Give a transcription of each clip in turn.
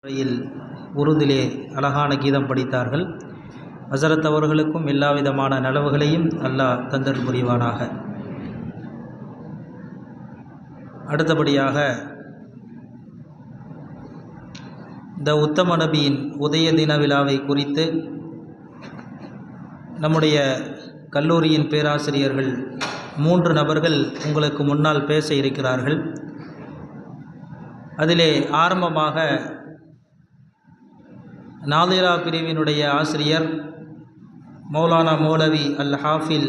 முறையில் உருதிலே அழகான கீதம் படித்தார்கள். ஹசரத் அவர்களுக்கும் எல்லா விதமான நலவுகளையும் அல்லாஹ் தந்தல் புரிவானாக. அடுத்தபடியாக இந்த உத்தம நபியின் உதய தின விழாவை குறித்து நம்முடைய கல்லூரியின் பேராசிரியர்கள் 3 நபர்கள் உங்களுக்கு முன்னால் பேச இருக்கிறார்கள். அதிலே ஆரம்பமாக நாதிரா பிரிவினுடைய ஆசிரியர் மௌலானா மௌலவி அல் ஹாஃபில்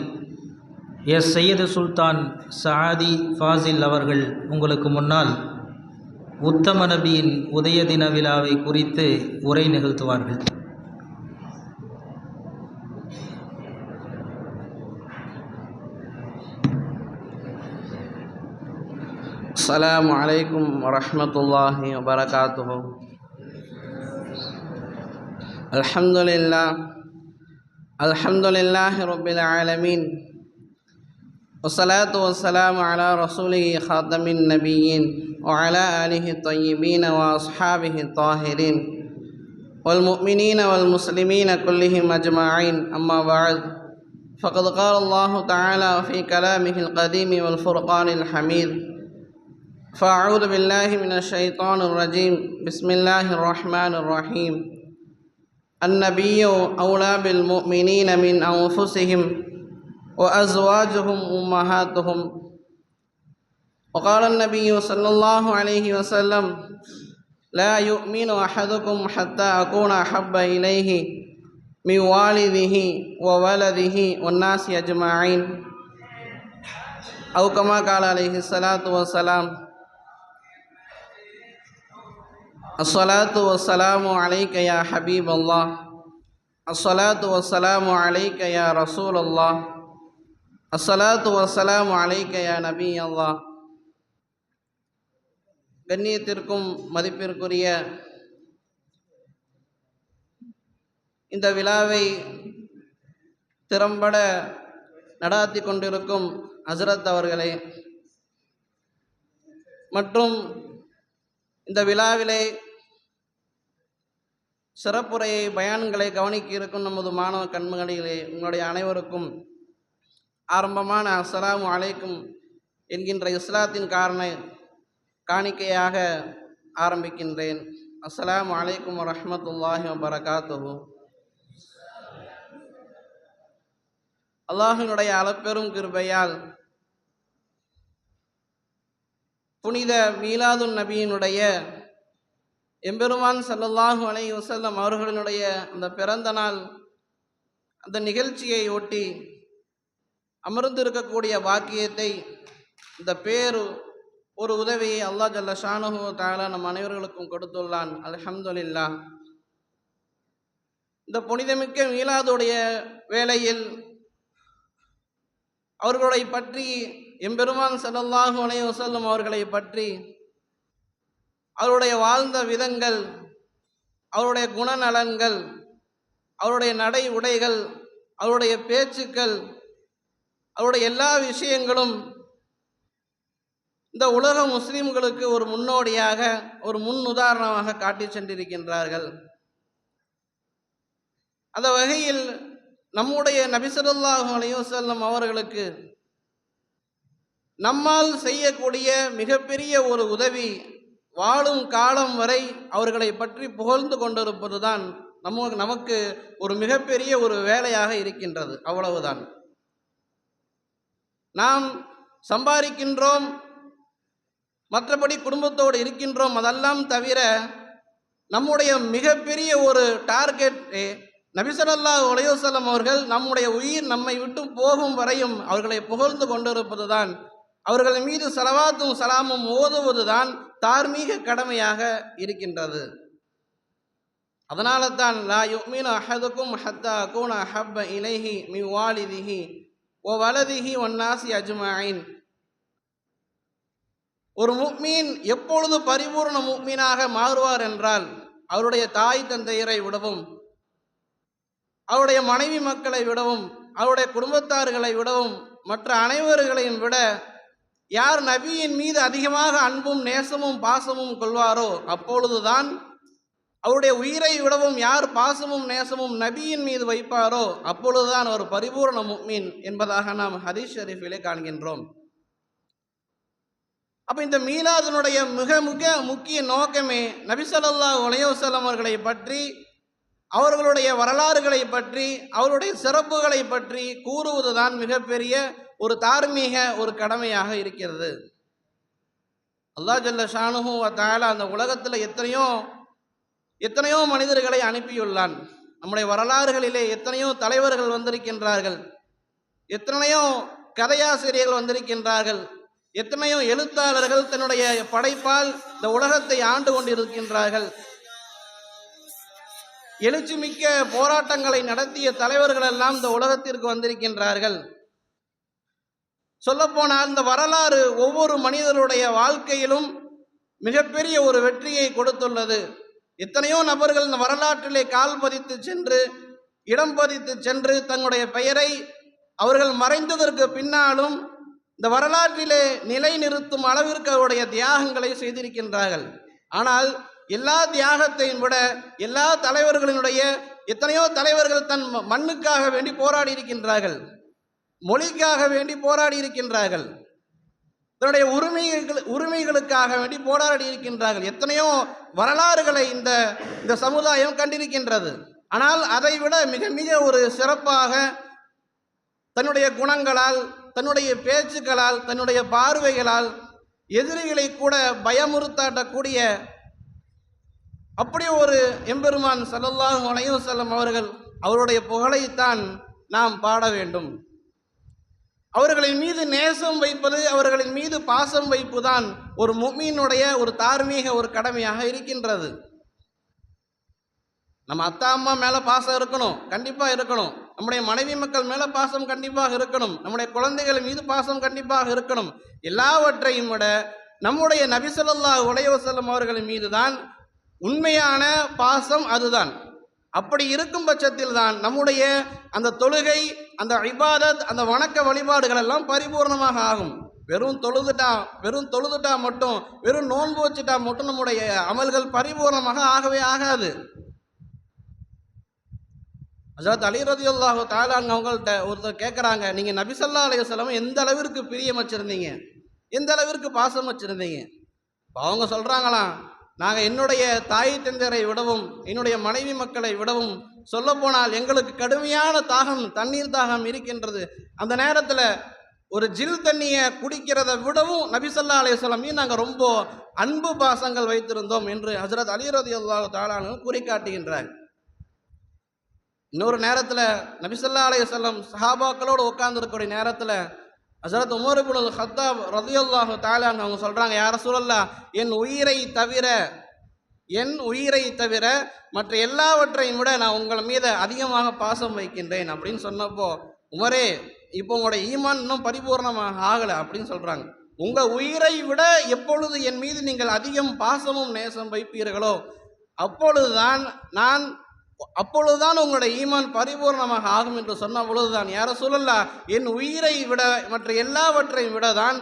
எஸ் சையது சுல்தான் சாதி ஃபாசில் அவர்கள் உங்களுக்கு முன்னால் உத்தம நபியின் உதய தின விழாவை குறித்து உரை நிகழ்த்துவார்கள். அஸ்ஸலாமு அலைக்கும் வரஹ்மத்துல்லாஹி வபரகாத்துஹு. அல்ஹம்துலில்லாஹி ரப்பில் ஆலமீன். வஸ்ஸலாத்து வஸ்ஸலாமு அலா ரசூலிஹி ஹாத்தமின் நபிய்யீன் வ அலா ஆலிஹி த்தய்யிபீன வ அஸ்ஹாபிஹி த்தாஹிரீன் வல் முஃமினீன வல் முஸ்லிமீன குல்லிஹிம் அஜ்மஈன். அம்மா பஅத். فقد قال الله تعالى في كلامه القديم والفرقان الحميد: فأعوذ بالله من الشيطان الرجيم. بسم الله الرحمن الرحيم. النبي أولى بالمؤمنين من أنفسهم وأزواجهم أمهاتهم. وقال النبي صلى الله عليه وسلم: لا يؤمن أحدكم حتى أكون أحب إليه من والده وولده والناس أجمعين. أو كما قال عليه الصلاة والسلام. الصلاة والسلام عليك يا حبيب الله. الصلاة والسلام عليك يا رسول الله. الصلاة والسلام عليك يا نبي الله. கண்ணியத்திற்கும் மதிப்பிற்குரிய இந்த விழாவை திறம்பட நடாத்தி கொண்டிருக்கும் ஹஸ்ரத் அவர்களே மற்றும் இந்த விழாவிலே சிறப்புரையை பயான்களை கவனிக்க இருக்கும் நமது மாணவ கண்மணிகளே, உங்களுடைய அனைவருக்கும் ஆரம்பமான அஸ்ஸலாமு அலைக்கும் என்கின்ற இஸ்லாத்தின் காணிக்கையாக ஆரம்பிக்கின்றேன். அஸ்ஸலாமு அலைக்கும் வரஹ்மத்துல்லாஹி வபரகாத்துஹு. அல்லாஹ்வினுடைய அளப்பெரும் கிருபையால் புனித மீலாதுன் நபியினுடைய எம்பெருமான் ஸல்லல்லாஹு அலைஹி வஸல்லம் அவர்களினுடைய அந்த பிறந்த நாள் அந்த நிகழ்ச்சியை ஒட்டி அமர்ந்திருக்கக்கூடிய பாக்கியத்தை, இந்த ஒரு உதவியை அல்லாஹ் ஜல்ல ஷானுஹு வ தஆலா நம் அனைவர்களுக்கும் கொடுத்துள்ளான். அல்ஹம்துலில்லாஹ். இந்த புனிதமிக்க மீலாதுடைய வேளையில் அவர்களை பற்றி, எம்பெருமான் ஸல்லல்லாஹு அலைஹி வஸல்லம் அவர்களை பற்றி, அவருடைய வாழ்ந்த விதங்கள், அவருடைய குணநலன்கள், அவருடைய நடை உடைகள், அவருடைய பேச்சுக்கள், அவருடைய எல்லா விஷயங்களும் இந்த உலக முஸ்லிம்களுக்கு ஒரு முன்னோடியாக, ஒரு முன் உதாரணமாக காட்டி சென்றிருக்கின்றார்கள். அந்த வகையில் நம்முடைய நபி ஸல்லல்லாஹு அலைஹி வஸல்லம் அவர்களுக்கு நம்மால் செய்யக்கூடிய மிகப்பெரிய ஒரு உதவி, வாழும் காலம் வரை அவர்களை பற்றி புகழ்ந்து கொண்டிருப்பது தான் நமக்கு ஒரு மிகப்பெரிய ஒரு வேலையாக இருக்கின்றது. அவ்வளவுதான். நாம் சம்பாதிக்கின்றோம், மற்றபடி குடும்பத்தோடு இருக்கின்றோம், அதெல்லாம் தவிர நம்முடைய மிகப்பெரிய ஒரு டார்கெட் நபி ஸல்லல்லாஹு அலைஹி வஸல்லம் அவர்கள் நம்முடைய உயிர் நம்மை விட்டு போகும் வரையும் அவர்களை புகழ்ந்து கொண்டிருப்பது தான், அவர்கள் மீது ஸலவாத்தும் சலாமும் ஓதுவது தான் தார்மீக கடமையாக இருக்கின்றது. அதனால தான் லா யுமினு அஹதுக்கும் ஹத்தா அகூன அஹப்ப இலைஹி மின் வாலிதிஹி வ வலதிஹி வன்னாசி அஜ்மஈன். ஒரு முஃமின் எப்பொழுது பரிபூர்ண முஃமினாக மாறுவார் என்றால், அவருடைய தாய் தந்தையரை விடவும், அவருடைய மனைவி மக்களை விடவும், அவருடைய குடும்பத்தார்களை விடவும், மற்ற அனைவர்களையும் விட யார் நபியின் மீது அதிகமாக அன்பும் நேசமும் பாசமும் கொள்வாரோ அப்பொழுதுதான் அவருடைய உயிரை விடவும் யார் பாசமும் நேசமும் நபியின் மீது வைப்பாரோ அப்பொழுதுதான் ஒரு பரிபூர்ண முஃமின் என்பதாக நாம் ஹதீஸ் ஷரீஃபிலே காண்கின்றோம். அப்ப இந்த மீலாதினுடைய மிக மிக முக்கிய நோக்கமே நபி ஸல்லல்லாஹு அலைஹி வஸல்லம் அவர்களை பற்றி, அவர்களுடைய வரலாறுகளை பற்றி, அவருடைய சிறப்புகளை பற்றி கூறுவதுதான் மிகப்பெரிய ஒரு தார்மீக ஒரு கடமையாக இருக்கிறது. அல்லாஹ் ஜல்ல ஷானுஹு வ தஆலா அந்த உலகத்தில் எத்தனையோ மனிதர்களை அனுப்பியுள்ளான். நம்முடைய வரலாறுகளிலே எத்தனையோ தலைவர்கள் வந்திருக்கின்றார்கள், எத்தனையோ கதையாசிரியர்கள் வந்திருக்கின்றார்கள், எத்தனையோ எழுத்தாளர்கள் தன்னுடைய படைப்பால் இந்த உலகத்தை ஆண்டு கொண்டிருக்கின்றார்கள். எழுச்சிமிக்க போராட்டங்களை நடத்திய தலைவர்கள் எல்லாம் இந்த உலகத்திற்கு வந்திருக்கின்றார்கள். சொல்லப்போனால் இந்த வரலாறு ஒவ்வொரு மனிதருடைய வாழ்க்கையிலும் மிகப்பெரிய ஒரு வெற்றியை கொடுத்துள்ளது. எத்தனையோ நபர்கள் இந்த வரலாற்றிலே கால் பதித்து சென்று, இடம் பதித்து சென்று தங்களுடைய பெயரை அவர்கள் மறைந்ததற்கு பின்னாலும் இந்த வரலாற்றிலே நிலைநிறுத்தும் அளவிற்கு அவருடைய தியாகங்களை செய்திருக்கின்றார்கள். ஆனால் எல்லா தியாகத்தையும் விட எல்லா தலைவர்களினுடைய எத்தனையோ தலைவர்கள் தன் மண்ணுக்காக வேண்டி போராடி இருக்கின்றார்கள், மொழிக்காக வேண்டி போராடி இருக்கின்றார்கள், தன்னுடைய உரிமைகளுக்காக வேண்டி போராடி இருக்கின்றார்கள். எத்தனையோ வரலாறுகளை இந்த சமுதாயம் கண்டிருக்கின்றது. ஆனால் அதை விட மிக மிக ஒரு சிறப்பாக தன்னுடைய குணங்களால், தன்னுடைய பேச்சுக்களால், தன்னுடைய பார்வைகளால் எதிரிகளை கூட பயமுறுத்தாட்டக்கூடிய அப்படி ஒரு எம்பெருமான் ஸல்லல்லாஹு அலைஹி வஸல்லம் அவர்கள், அவருடைய புகழைத்தான் நாம் பாட வேண்டும். அவர்களின் மீது நேசம் வைப்பது, அவர்களின் மீது பாசம் வைப்புதான் ஒரு முஃமினுடைய ஒரு தார்மீக ஒரு கடமையாக இருக்கின்றது. நம்ம அத்தா அம்மா மேலே பாசம் இருக்கணும், கண்டிப்பாக இருக்கணும். நம்முடைய மனைவி மக்கள் மேலே பாசம் கண்டிப்பாக இருக்கணும். நம்முடைய குழந்தைகள் மீது பாசம் கண்டிப்பாக இருக்கணும். எல்லாவற்றையும் விட நம்முடைய நபி ஸல்லல்லாஹு அலைஹி வஸல்லம் அவர்களின் மீது தான் உண்மையான பாசம். அதுதான். அப்படி இருக்கும் பட்சத்தில் தான் நம்முடைய அந்த தொழுகை, அந்த இபாதத், அந்த வணக்க வழிபாடுகள் எல்லாம் பரிபூர்ணமாக ஆகும். வெறும் தொழுதுட்டா மட்டும், வெறும் நோன்பு வச்சுட்டா மட்டும் நம்முடைய அமல்கள் பரிபூர்ணமாக ஆகவே ஆகாது. ஹஜ்ரத் அலி ரலியல்லாஹு தஆலா அவங்கள்ட்ட ஒருத்தர் கேட்குறாங்க, நீங்கள் நபி ஸல்லல்லாஹு அலைஹி வஸல்லம் எந்த அளவிற்கு பிரியம் வச்சுருந்தீங்க, எந்த அளவிற்கு பாசம் வச்சுருந்தீங்க? அவங்க சொல்கிறாங்களாம், நாங்கள் என்னுடைய தாய் தந்தையரை விடவும், என்னுடைய மனைவி மக்களை விடவும், சொல்லப்போனால் எங்களுக்கு கடுமையான தாகம், தண்ணீர் தாகம் இருக்கின்றது. அந்த நேரத்தில் ஒரு ஜில் தண்ணியை குடிக்கிறத விடவும் நபி ஸல்லல்லாஹு அலைஹி வஸல்லம் நாங்கள் ரொம்ப அன்பு பாசங்கள் வைத்திருந்தோம் என்று ஹஜ்ரத் அலி ரலியல்லாஹு தஆலா கூறி காட்டுகின்றார். இன்னொரு நேரத்தில் நபி ஸல்லல்லாஹு அலைஹி வஸல்லம் சஹாபாக்களோடு உட்கார்ந்துருக்கக்கூடிய நேரத்தில் ஹஜ்ரத் உமர் இப்னுல் ஹத்தாப் ரலியல்லாஹு தஆலா அவங்க சொல்கிறாங்க, யா ரசூலல்லாஹ், என் உயிரை தவிர மற்ற எல்லாவற்றையும் விட நான் உங்கள் மீது அதிகமாக பாசம் வைக்கின்றேன் அப்படின்னு சொன்னப்போ, உமரே, இப்போ உங்களோட ஈமான் இன்னும் பரிபூர்ணமாக ஆகலை அப்படின்னு சொல்கிறாங்க. உங்கள் உயிரை விட எப்பொழுது என் மீது நீங்கள் அதிகம் பாசமும் நேசம் வைப்பீர்களோ அப்பொழுதுதான் உங்களுடைய ஈமான் பரிபூர்ணமாக ஆகும் என்று சொன்ன பொழுதுதான், யா ரசூலல்லாஹ், என் உயிரை விட மற்ற எல்லாவற்றையும் விட தான்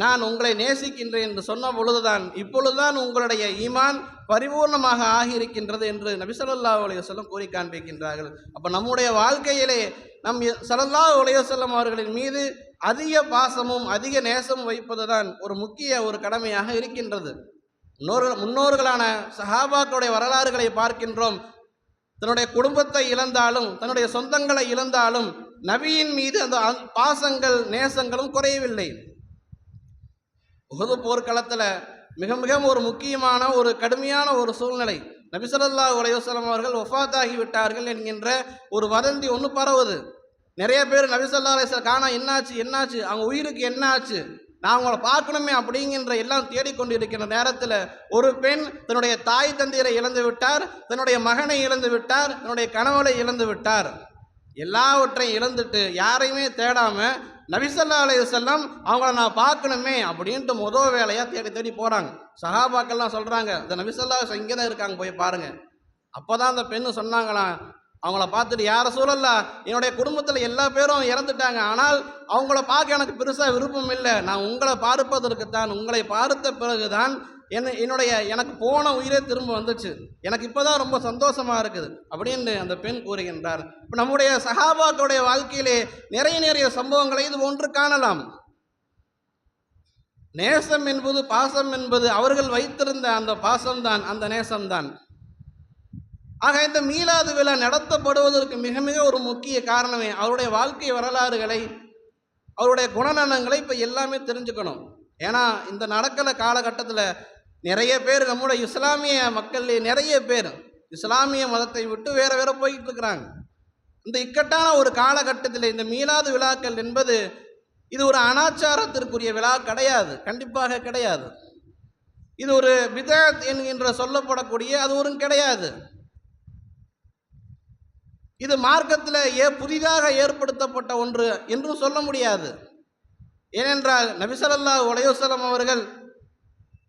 நான் உங்களை நேசிக்கின்றேன் என்று சொன்ன பொழுதுதான் இப்பொழுதுதான் உங்களுடைய ஈமான் பரிபூர்ணமாக ஆகியிருக்கின்றது என்று நபி ஸல்லல்லாஹு அலைஹி வஸல்லம் கூறி காண்பிக்கின்றார்கள். அப்போ நம்முடைய வாழ்க்கையிலே நம் ஸல்லல்லாஹு அலைஹி வஸல்லம் அவர்களின் மீது அதிக பாசமும் அதிக நேசமும் வைப்பது தான் ஒரு முக்கிய ஒரு கடமையாக இருக்கின்றது. முன்னோர்களான சஹாபாக்களுடைய வரலாறுகளை பார்க்கின்றோம். தன்னுடைய குடும்பத்தை இழந்தாலும், தன்னுடைய சொந்தங்களை இழந்தாலும் நபியின் மீது அந்த பாசங்கள் நேசங்களும் குறையவில்லை. உஹது போர்க்களத்தில் மிக மிக ஒரு முக்கியமான ஒரு கடுமையான ஒரு சூழ்நிலை. நபி ஸல்லல்லாஹு அலைஹி வஸல்லம் அவர்கள் வஃபாத்தாகி விட்டார்கள் என்கின்ற ஒரு வதந்தி ஒன்று பரவுது. நிறைய பேர் நபி ஸல்லல்லாஹு அலைஹி வஸல்லம் காணா, என்னாச்சு, அவங்க உயிருக்கு என்ன ஆச்சு, நான் அவங்கள பார்க்கணுமே அப்படிங்கிற எல்லாம் தேடிக்கொண்டு இருக்கின்ற நேரத்தில் ஒரு பெண் தன்னுடைய தாய் தந்தையரை இழந்து விட்டார், தன்னுடைய மகனை இழந்து விட்டார், தன்னுடைய கணவனை இழந்து விட்டார். எல்லாவற்றையும் இழந்துட்டு யாரையுமே தேடாமல் நபி ஸல்லல்லாஹு அலைஹி வஸல்லம் அவங்கள நான் பார்க்கணுமே அப்படின்ட்டு முதல் வேலையாக தேடி போகிறாங்க. சஹாபாக்கள்லாம் சொல்கிறாங்க, இந்த நபி ஸல்லல்லாஹு அலைஹி வஸல்லம் இங்கே தான் இருக்காங்க, போய் பாருங்கள். அப்போ தான் அந்த பெண்ணு சொன்னாங்களாம், அவங்கள பார்த்துட்டு, யா ரசூலல்லாஹ், என்னுடைய குடும்பத்தில் எல்லா பேரும் இறந்துட்டாங்க, ஆனால் அவங்கள பார்க்க எனக்கு பெருசாக விருப்பம் இல்லை, நான் உங்களை பார்ப்பதற்குத்தான், உங்களை பார்த்த பிறகுதான் எனக்கு போன உயிரே திரும்ப வந்துச்சு, எனக்கு இப்போதான் ரொம்ப சந்தோஷமாக இருக்குது அப்படின்னு அந்த பெண் கூறுகின்றார். இப்போ நம்முடைய சஹாபாக்களுடைய வாழ்க்கையிலே நிறைய சம்பவங்களை இது ஒன்று காணலாம். நேசம் என்பது, பாசம் என்பது அவர்கள் வைத்திருந்த அந்த பாசம்தான், அந்த நேசம்தான். ஆக இந்த மீலாது விழா நடத்தப்படுவதற்கு மிக ஒரு முக்கிய காரணமே அவருடைய வாழ்க்கை வரலாறுகளை, அவருடைய குணநலங்களை இப்போ எல்லாமே தெரிஞ்சுக்கணும். ஏன்னா இந்த நடக்கிற காலகட்டத்தில் நிறைய பேர், நம்முடைய இஸ்லாமிய மக்கள் நிறைய பேர் இஸ்லாமிய மதத்தை விட்டு வேற போயிட்டு இருக்கிறாங்க. இந்த இக்கட்டான ஒரு காலகட்டத்தில் இந்த மீலாது விழாக்கள் என்பது இது ஒரு அனாச்சாரத்திற்குரிய விழா கிடையாது, கண்டிப்பாக கிடையாது. இது ஒரு பிதஅத் என்கின்ற சொல்லப்படக்கூடிய அது ஒரு கிடையாது. இது மார்க்கத்தில் புதிதாக ஏற்படுத்தப்பட்ட ஒன்று என்றும் சொல்ல முடியாது. ஏனென்றால் நபி ஸல்லல்லாஹு அலைஹி வஸல்லம் அவர்கள்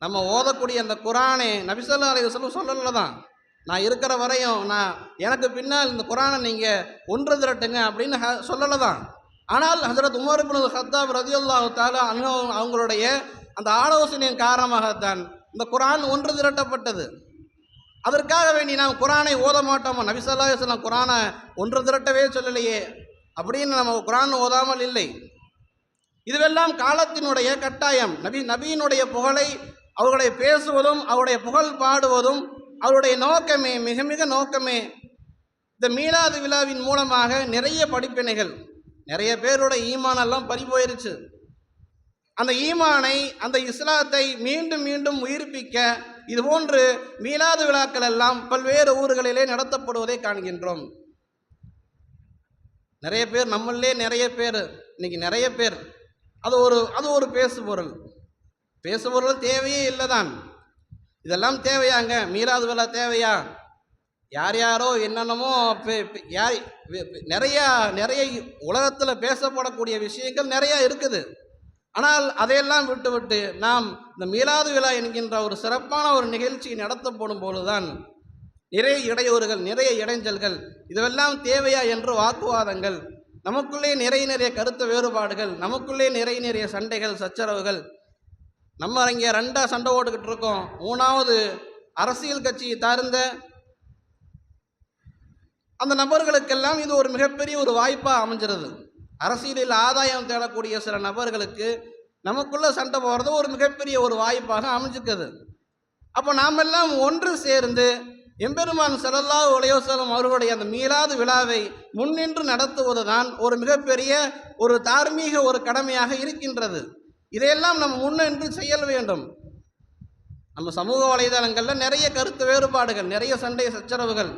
நம்ம ஓதக்கூடிய அந்த குரானே நபி ஸல்லல்லாஹு அலைஹி வஸல்லம் சொல்லல தான், நான் இருக்கிற வரையும் எனக்கு பின்னால் இந்த குரானை நீங்கள் ஒன்று திரட்டுங்க அப்படின்னு சொல்லலை தான். ஆனால் ஹஜ்ரத் உமர் இப்னு கத்தாப் ரலியல்லாஹு தஆலா அன்ஹு அவங்களுடைய அந்த ஆலோசனையின் காரணமாகத்தான் இந்த குரான் ஒன்று திரட்டப்பட்டது. அதற்காக வேண்டி நாம் குரானை ஓத மாட்டோமா, நபி ஸல்லல்லாஹு அலைஹி வஸல்லம் குரானை ஒன்று திரட்டவே சொல்லலையே அப்படின்னு நம்ம குரான் ஓதாமல் இல்லை. இதுவெல்லாம் காலத்தினுடைய கட்டாயம். நபியினுடைய புகழை அவர்களை பேசுவதும் அவருடைய புகழ் பாடுவதும் அவருடைய நோக்கமே மிக நோக்கமே. இந்த மீலாது விழாவின் மூலமாக நிறைய படிப்பினைகள், நிறைய பேரோட ஈமானெல்லாம் பறி போயிருச்சு. அந்த ஈமானை, அந்த இஸ்லாத்தை மீண்டும் உயிர்ப்பிக்க இதுபோன்று மீலாது விழாக்கள் எல்லாம் பல்வேறு ஊர்களிலே நடத்தப்படுவதை காண்கின்றோம். நிறைய பேர், நம்மளே நிறைய பேர் இன்னைக்கு நிறைய பேர் அது ஒரு பேசுபொருள் தேவையே இல்லை தான். இதெல்லாம் தேவையாங்க? மீலாது விழா தேவையா? யாரோ என்னென்னமோ நிறைய உலகத்தில் பேசப்படக்கூடிய விஷயங்கள் நிறையா இருக்குது. ஆனால் அதையெல்லாம் விட்டு நாம் இந்த மீலாது விழா என்கின்ற ஒரு சிறப்பான ஒரு நிகழ்ச்சி நடத்தப்படும் பொழுதுதான் நிறைய இடையூறுகள், நிறைய இடைஞ்சல்கள், இதுவெல்லாம் தேவையா என்று வாக்குவாதங்கள், நமக்குள்ளே நிறைய கருத்து வேறுபாடுகள், நமக்குள்ளே நிறைய சண்டைகள், சச்சரவுகள். நம்ம இங்கே ரெண்டா சண்டை ஓட்டுக்கிட்டு இருக்கோம். மூணாவது அரசியல் கட்சியை சார்ந்த அந்த நபர்களுக்கெல்லாம் இது ஒரு மிகப்பெரிய ஒரு வாய்ப்பாக அமைஞ்சிருது. அரசியலில் ஆதாயம் தேடக்கூடிய சில நபர்களுக்கு நமக்குள்ளே சண்டை போகிறது ஒரு மிகப்பெரிய ஒரு வாய்ப்பாக அமைஞ்சிக்குது. அப்போ நாம் எல்லாம் ஒன்று சேர்ந்து எம்பெருமான் ஸல்லல்லாஹு அலைஹி வஸல்லம் அவர்களுடைய அந்த மீலாது விழாவை முன்னின்று நடத்துவது தான் ஒரு மிகப்பெரிய ஒரு தார்மீக ஒரு கடமையாக இருக்கின்றது. இதையெல்லாம் நம்ம முன்னின்று செய்ய வேண்டும். நம்ம சமூக வலைதளங்களில் நிறைய கருத்து வேறுபாடுகள், நிறைய சண்டை சச்சரவுகள்.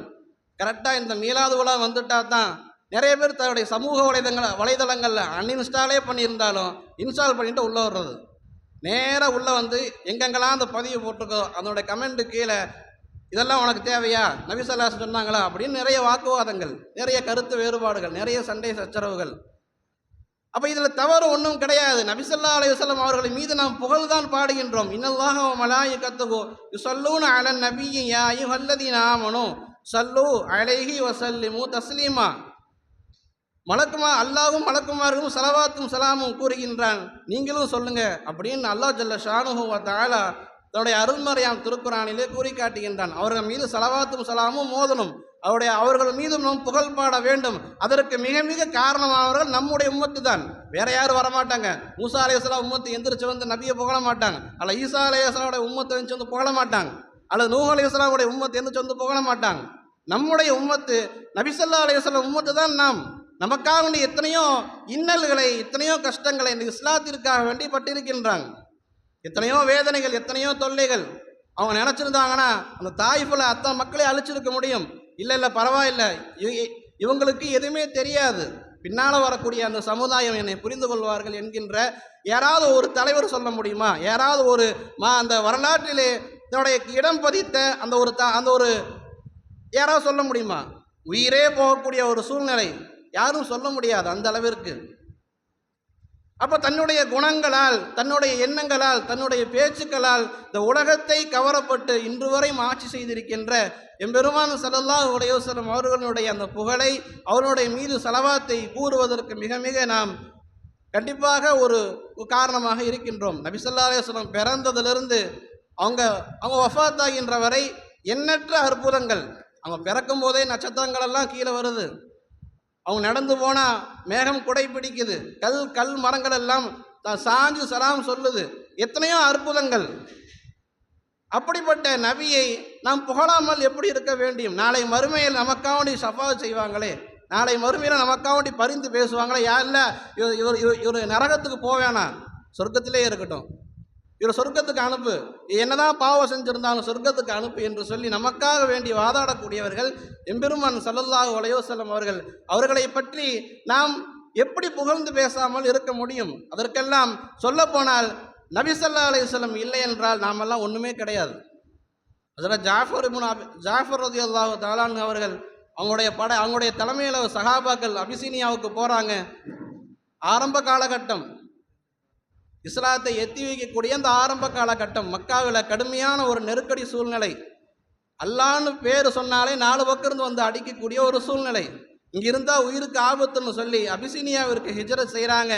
கரெக்டாக இந்த மீலாது விழா வந்துட்டா தான் நிறைய பேர் தன்னுடைய சமூக வலைதளங்களில் அன்இன்ஸ்டாலே பண்ணியிருந்தாலும் இன்ஸ்டால் பண்ணிட்டு உள்ளே வர்றது, நேராக உள்ளே வந்து எங்கெங்கெல்லாம் அந்த பதிவு போட்டிருக்கோ அதனுடைய கமெண்ட்டு கீழே இதெல்லாம் உனக்கு தேவையா, நபி ஸல்லல்லாஹு அலைஹி வஸல்லம் சொன்னாங்களா அப்படின்னு நிறைய வாக்குவாதங்கள், நிறைய கருத்து வேறுபாடுகள், நிறைய சண்டை சச்சரவுகள். அப்போ இதில் தவறு ஒன்றும் கிடையாது. நபி ஸல்லல்லாஹு அலைஹி வஸல்லம் அவர்களின் மீது நாம் புகழ்தான் பாடுகின்றோம். இன்னல்லாஹ வ மலாயிகத்துஹு யுஸல்லூன அலன் நபிய்யி யா அய்யுஹல்லதீன ஆமனூ ஸல்லூ அலைஹி வஸல்லிமு தஸ்லீமா. அல்லாஹ்வும் மலக்குமார்களும் ஸலவாத்தும் ஸலாமும் கூறுகின்றான், நீங்களும் சொல்லுங்க அப்படின்னு அல்லாஹ் ஜல்ல ஷானுஹு வ தஆலா தன்னுடைய அருள்மறையாம் திருக்குரானிலே கூறி காட்டுகின்றான். அவர்கள் மீது ஸலவாத்தும் ஸலாமும் மோதணும், அவர்கள் மீதும் நாம் புகழ் பாட வேண்டும். அதற்கு மிக காரணமானவர்கள் நம்முடைய உம்மத்து தான், வேற யாரும் வரமாட்டாங்க. மூசா அலைஹிஸ்ஸலாம் உம்மத்து எந்திரிச்சு வந்து நபியை புகழ மாட்டாங்க, அல்ல ஈசா அலைஹிஸ்ஸலாமுடைய உம்மத்தை எந்திரிச்சு வந்து புகழ மாட்டாங்க, அல்லது நூஹ் அலைஹிஸ்ஸலாமுடைய உம்மத்தை எந்திரிச்சு வந்து புகழ மாட்டாங்க. நம்முடைய உம்மத்து நபி ஸல்லல்லாஹு அலைஹி வஸல்லம் உம்மத்து தான் நாம். நமக்காக வேண்டி எத்தனையோ இன்னல்களை, எத்தனையோ கஷ்டங்களை இந்த இஸ்லாத்திற்காக வேண்டி பட்டிருக்கின்றாங்க. எத்தனையோ வேதனைகள், எத்தனையோ தொல்லைகள். அவங்க நினச்சிருந்தாங்கன்னா அந்த தாயிஃபில் அத்தனை மக்களை அழிச்சிருக்க முடியும். இல்லை பரவாயில்லை, இவங்களுக்கு எதுவுமே தெரியாது, பின்னால் வரக்கூடிய அந்த சமுதாயம் என்னை புரிந்து கொள்வார்கள் என்கின்ற யாராவது ஒரு தலைவர் சொல்ல முடியுமா? யாராவது ஒரு அந்த வரலாற்றிலே இதனுடைய இடம் பதித்த அந்த ஒரு யாராவது சொல்ல முடியுமா? உயிரே போகக்கூடிய ஒரு சூழ்நிலை, யாரும் சொல்ல முடியாது அந்த அளவிற்கு. அப்போ தன்னுடைய குணங்களால், தன்னுடைய எண்ணங்களால், தன்னுடைய பேச்சுக்களால் இந்த உலகத்தை கவரப்பட்டு இன்று வரை ஆட்சி செய்திருக்கின்ற எம்பெருமான் ஸல்லல்லாஹு அலைஹி வஸல்லம் அவர்களுடைய அந்த புகழை, அவருடைய மீது ஸலவாத்தை கூறுவதற்கு மிக நாம் கண்டிப்பாக ஒரு காரணமாக இருக்கின்றோம். நபி ஸல்லல்லாஹு அலைஹி வஸல்லம் பிறந்ததிலிருந்து அவங்க அவங்க வஃபாத்தாகின்ற வரை எண்ணற்ற அற்புதங்கள். அவங்க பிறக்கும் போதே நட்சத்திரங்கள் எல்லாம் கீழே வருது. அவங்க நடந்து போனால் மேகம் குடை பிடிக்குது. கல் மரங்கள் எல்லாம் சாஞ்சு சலாம் சொல்லுது. எத்தனையோ அற்புதங்கள். அப்படிப்பட்ட நபியை நாம் புகழாமல் எப்படி இருக்க வேண்டும்? நாளை மறுமையில் நமக்காவண்டி ஷஃபா செய்வாங்களே, நாளை மறுமையில் நமக்காவண்டி பரிந்து பேசுவாங்களே, யார் இல்லை இவர் நரகத்துக்கு போவேனா, சொர்க்கத்திலே இருக்கட்டும், இவர் சொர்க்கத்துக்கு அனுப்பு, என்னதான் பாவம் செஞ்சிருந்தாலும் சொர்க்கத்துக்கு அனுப்பு என்று சொல்லி நமக்காக வேண்டி வாதாடக்கூடியவர்கள் எம்பெருமான் ஸல்லல்லாஹு அலைஹி வஸல்லம் அவர்கள். அவர்களை பற்றி நாம் எப்படி புகழ்ந்து பேசாமல் இருக்க முடியும்? அதற்கெல்லாம் சொல்லப்போனால் நபி ஸல்லல்லாஹு அலைஹி வஸல்லம் இல்லை என்றால் நாமெல்லாம் ஒன்றுமே கிடையாது. ஹஜ்ரத் ஜாஃபர் ரலியல்லாஹு தஆலா அன்ஹு அவர்கள் அவங்களுடைய தலைமையில் சஹாபாக்கள் அபிசீனியாவுக்கு போகிறாங்க. ஆரம்ப காலகட்டம், இஸ்லாத்தை எத்தி வைக்கக்கூடிய அந்த ஆரம்ப காலகட்டம், மக்காவில் கடுமையான ஒரு நெருக்கடி சூழ்நிலை. அல்லான்னு பேர் சொன்னாலே 4 பக்கம் இருந்து வந்து அடிக்கக்கூடிய ஒரு சூழ்நிலை. இங்கே இருந்தால் உயிருக்கு ஆபத்துன்னு சொல்லி அபிசீனியாவிற்கு ஹிஜ்ரத் செய்கிறாங்க.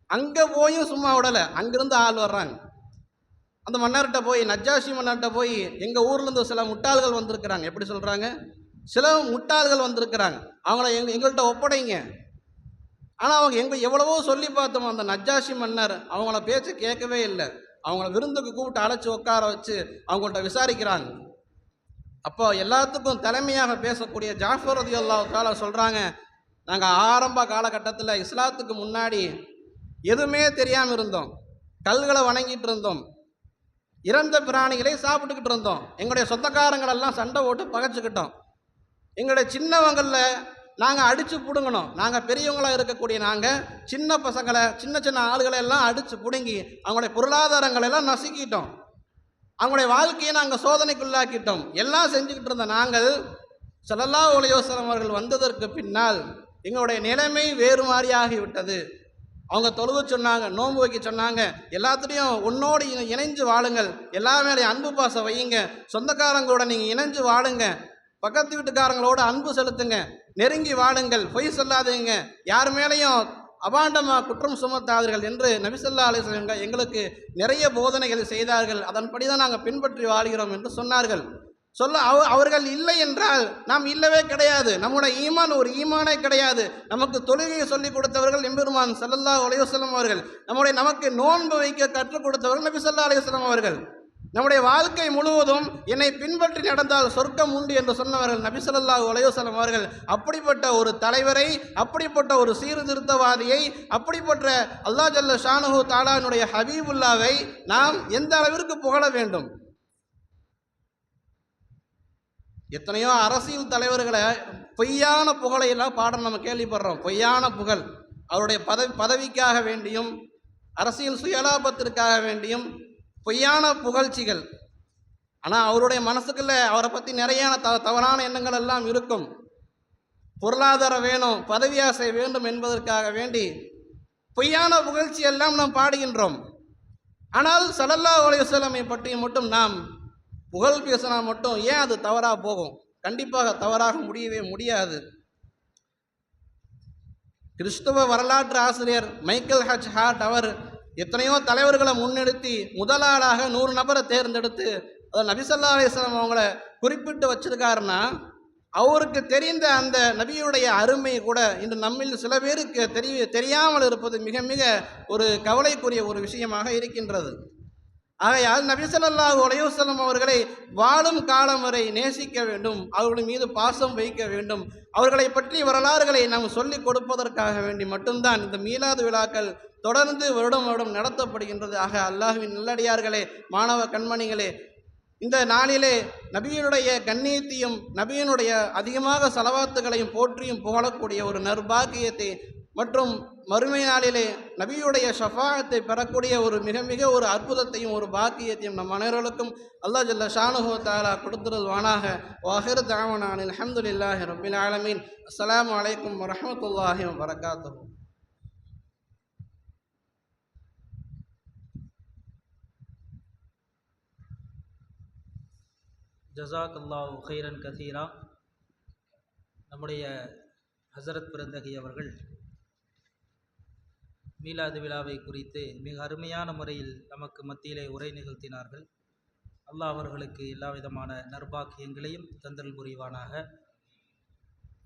அங்கே போயும் சும்மா விடலை, அங்கேருந்து ஆள் வர்றாங்க. அந்த மன்னர்கிட்ட போய், நஜ்ஜாஷி மன்னர்கிட்ட போய், எங்கள் ஊர்லேருந்து சில முட்டாள்கள் வந்திருக்கிறாங்க. எப்படி சொல்கிறாங்க? சில முட்டாள்கள் வந்திருக்கிறாங்க, அவங்கள எங்கள்கிட்ட ஒப்படைங்க. ஆனால் அவங்க எவ்வளவோ சொல்லி பார்த்தோம். அந்த நஜ்ஜாஷி மன்னர் அவங்கள பேச்சு கேட்கவே இல்லை. அவங்கள விருந்துக்கு கூப்பிட்டு அழைச்சி உட்கார வச்சு அவங்கள்ட்ட விசாரிக்கிறாங்க. அப்போ எல்லாத்துக்கும் தலைமையாக பேசக்கூடிய ஜாஃபர் ரலியல்லாஹு தஆலா சொல்கிறாங்க, நாங்கள் ஆரம்ப காலகட்டத்தில் இஸ்லாத்துக்கு முன்னாடி எதுவுமே தெரியாமல் இருந்தோம். கல்களை வணங்கிட்டு இருந்தோம், இறந்த பிராணிகளை சாப்பிட்டுக்கிட்டு இருந்தோம். எங்களுடைய சொந்தக்காரங்களெல்லாம் சண்டை போட்டு பகைச்சிக்கிட்டோம். எங்களுடைய சின்னவங்களில் நாங்கள் அடித்து பிடுங்கணும். நாங்கள் பெரியவங்களாக இருக்கக்கூடிய நாங்கள் சின்ன பசங்களை, சின்ன ஆளுகளை எல்லாம் அடித்து பிடுங்கி அவங்களுடைய பொருளாதாரங்களெல்லாம் நசுக்கிட்டோம். அவங்களுடைய வாழ்க்கையை நாங்கள் சோதனைக்குள்ளாக்கிட்டோம். எல்லாம் செஞ்சுக்கிட்டு இருந்த நாங்கள் ஸல்லல்லாஹு அலைஹி வஸல்லம் அவர்கள் வந்ததற்கு பின்னால் எங்களுடைய நிலைமை வேறு மாதிரியாகிவிட்டது. அவங்க தொழுக சொன்னாங்க, நோன்பு வைக்க சொன்னாங்க, எல்லாத்துலேயும் உன்னோடு இணைஞ்சு வாழுங்கள், எல்லா மேலேயும் அன்பு பாசம் வையுங்க, சொந்தக்காரங்களோட நீங்கள் இணைஞ்சு வாழுங்க, பக்கத்து வீட்டுக்காரங்களோட அன்பு செலுத்துங்க, நெருங்கி வாழுங்கள், பொய் சொல்லாதீங்க, யார் மேலேயும் அபாண்டமாக குற்றம் சுமத்தாதீர்கள் என்று நபி ஸல்லல்லாஹு அலைஹி வஸல்லம் எங்களுக்கு நிறைய போதனைகள் செய்தார்கள். அதன்படி தான் நாங்கள் பின்பற்றி வாழ்கிறோம் என்று சொன்னார்கள். அவர்கள் இல்லை என்றால் நாம் இல்லவே கிடையாது. நம்முடைய ஈமான் ஒரு ஈமானே கிடையாது. நமக்கு தொழுகையை சொல்லிக் கொடுத்தவர்கள் எம்பெருமான் ஸல்லல்லாஹு அலைஹி வஸல்லம் அவர்கள். நமக்கு நோன்பு வைக்க கற்றுக் கொடுத்தவர்கள் நபி ஸல்லல்லாஹு அலைஹி வஸல்லம் அவர்கள். நம்முடைய வாழ்க்கை முழுவதும் என்னை பின்பற்றி நடந்தால் சொர்க்கம் உண்டு என்று சொன்னவர்கள் நபி ஸல்லல்லாஹு அலைஹி வஸல்லம் அவர்கள். அப்படிப்பட்ட ஒரு தலைவரை, அப்படிப்பட்ட ஒரு சீர்திருத்தவாதியை, அப்படிப்பட்ட அல்லாஹ் ஜல்ல ஷானுஹு தஆலாவுடைய ஹபீபுல்லாவை நாம் எந்த அளவிற்கு புகழ வேண்டும்? எத்தனையோ அரசியல் தலைவர்களை பொய்யான புகழையெல்லாம் பாடம் நம்ம கேள்விப்படுறோம். பொய்யான புகழ், அவருடைய பதவிக்காக வேண்டியும் அரசியல் சுயலாபத்திற்காக வேண்டியும் பொய்யான புகழ்ச்சிகள். ஆனால் அவருடைய மனசுக்குள்ள அவரை பற்றி நிறைய தவறான எண்ணங்கள் எல்லாம் இருக்கும். பொருளாதாரம் வேணும், பதவி ஆசை வேண்டும் என்பதற்காக வேண்டி பொய்யான புகழ்ச்சி எல்லாம் நாம் பாடுகின்றோம். ஆனால் ஸல்லல்லாஹு அலைஹி வஸல்லம் பற்றி மட்டும் நாம் புகழ் பேசினா மட்டும் ஏன் அது தவறாக போகும்? கண்டிப்பாக தவறாக முடியவே முடியாது. கிறிஸ்தவ வரலாற்று ஆசிரியர் மைக்கேல் ஹச் ஹார்ட் அவர் எத்தனையோ தலைவர்களை முன்னிறுத்தி முதலாளாக 100 நபரை தேர்ந்தெடுத்து அதை நபி ஸல்லல்லாஹு அலைஹி வஸல்லம் அவங்கள குறிப்பிட்டு வச்சிருக்காருன்னா, அவருக்கு தெரிந்த அந்த நபியுடைய அருமை கூட இன்று நம்மில் சில பேருக்கு தெரியாமல் இருப்பது மிக மிக ஒரு கவலைக்குரிய ஒரு விஷயமாக இருக்கின்றது. ஆகையால் நபி ஸல்லல்லாஹு அலைஹி வஸல்லம் அவர்களை வாழும் காலம் வரை நேசிக்க வேண்டும், அவர்கள் மீது பாசம் வைக்க வேண்டும். அவர்களை பற்றி வரலாறுகளை நாம் சொல்லிக் கொடுப்பதற்காக வேண்டி மட்டும்தான் இந்த மீலாது விழாக்கள் தொடர்ந்து வருடம் வருடம் நடத்தப்படுகின்றது. ஆக அல்லாஹ்வின் நல்லடியார்களே, மாணவ கண்மணிகளே, இந்த நாளிலே நபியினுடைய கண்ணியத்தையும் நபியினுடைய அதிகமாக ஸலவாத்துகளையும் போற்றியும் புகழக்கூடிய ஒரு நற்பாக்கியத்தை மற்றும் மறுமை நாளிலே நபியுடைய ஷஃபாஅத்தை பெறக்கூடிய ஒரு மிக மிக ஒரு அற்புதத்தையும் ஒரு பாக்கியத்தையும் நம் அனைவர்களுக்கும் அல்லாஹ் ஜல்ல ஷானுஹு தஆலா கொடுத்துருவானாக. வாஹிரு தஅவானா அனில் ஹம்துலில்லாஹி ரப்பில் ஆலமீன். அஸ்ஸலாமு அலைக்கும் வரஹ்மத்துல்லாஹி வபரகாத்துஹு. ஜஸாக்கல்லாஹு ஹைரன் கதீரா. நம்முடைய ஹஸரத் பிறந்தகை அவர்கள் மீலாது விழாவை குறித்து மிக அருமையான முறையில் நமக்கு மத்தியிலே உரை நிகழ்த்தினார்கள். அல்லாஹ் அவர்களுக்கு எல்லா விதமான நற்பாக்கியங்களையும் தந்தல் புரிவானாக.